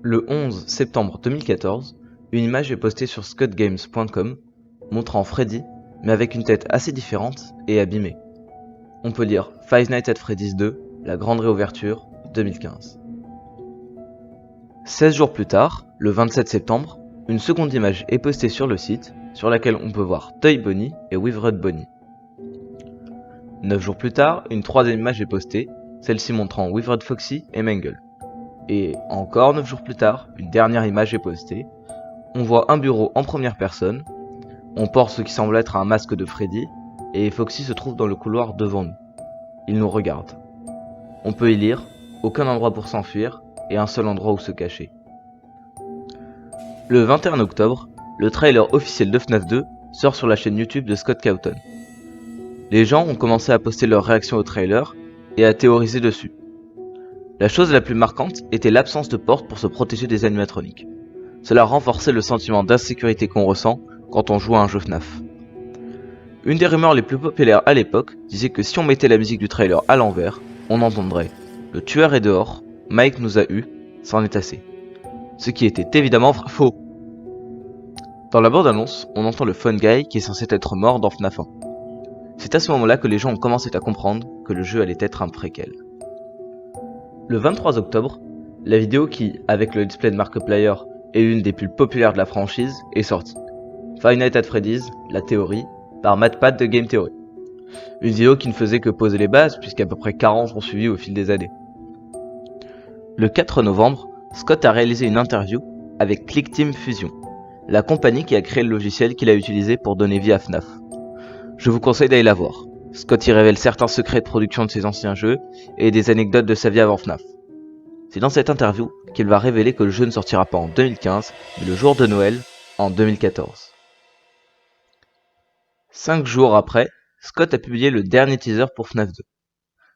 Le 11 septembre 2014, une image est postée sur scottgames.com montrant Freddy, mais avec une tête assez différente et abîmée. On peut lire Five Nights at Freddy's 2, la grande réouverture, 2015. 16 jours plus tard, le 27 septembre, une seconde image est postée sur le site, sur laquelle on peut voir Toy Bonnie et Withered Bonnie. 9 jours plus tard, une troisième image est postée, celle-ci montrant Withered Foxy et Mangle. Et encore 9 jours plus tard, une dernière image est postée. On voit un bureau en première personne, on porte ce qui semble être un masque de Freddy, et Foxy se trouve dans le couloir devant nous. Il nous regarde. On peut y lire « Aucun endroit pour s'enfuir » et un seul endroit où se cacher. Le 21 octobre, le trailer officiel de FNAF 2 sort sur la chaîne YouTube de Scott Cawthon. Les gens ont commencé à poster leurs réactions au trailer et à théoriser dessus. La chose la plus marquante était l'absence de porte pour se protéger des animatroniques. Cela renforçait le sentiment d'insécurité qu'on ressent quand on joue à un jeu FNAF. Une des rumeurs les plus populaires à l'époque disait que si on mettait la musique du trailer à l'envers, on entendrait « Le tueur est dehors, Mike nous a eu, c'en est assez ». Ce qui était évidemment faux. Dans la bande-annonce, on entend le Fun Guy qui est censé être mort dans FNAF 1. C'est à ce moment-là que les gens ont commencé à comprendre que le jeu allait être un préquel. Le 23 octobre, la vidéo qui, avec le display de Markiplier, est l'une des plus populaires de la franchise, est sortie. Five Nights at Freddy's, la théorie, par MattPat de Game Theory. Une vidéo qui ne faisait que poser les bases, puisqu'à peu près 40 ont suivi au fil des années. Le 4 novembre, Scott a réalisé une interview avec ClickTeam Fusion, la compagnie qui a créé le logiciel qu'il a utilisé pour donner vie à FNAF. Je vous conseille d'aller la voir. Scott y révèle certains secrets de production de ses anciens jeux et des anecdotes de sa vie avant FNAF. C'est dans cette interview qu'il va révéler que le jeu ne sortira pas en 2015, mais le jour de Noël, en 2014. 5 jours après, Scott a publié le dernier teaser pour FNAF 2.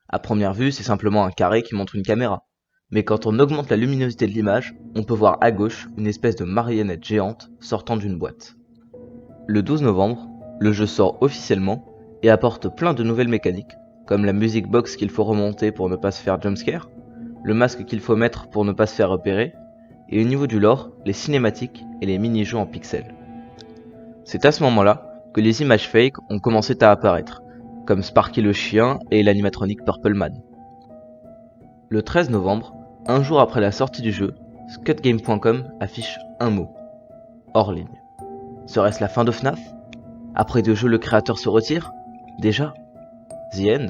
À première vue, c'est simplement un carré qui montre une caméra. Mais quand on augmente la luminosité de l'image, on peut voir à gauche une espèce de marionnette géante sortant d'une boîte. Le 12 novembre, le jeu sort officiellement et apporte plein de nouvelles mécaniques, comme la music box qu'il faut remonter pour ne pas se faire jumpscare, le masque qu'il faut mettre pour ne pas se faire repérer, et au niveau du lore, les cinématiques et les mini-jeux en pixels. C'est à ce moment-là que les images fake ont commencé à apparaître, comme Sparky le chien et l'animatronique Purple Man. Le 13 novembre, un jour après la sortie du jeu, scottgame.com affiche un mot, hors ligne. Serait-ce la fin de FNAF? Après 2 jeux, le créateur se retire? Déjà? The End?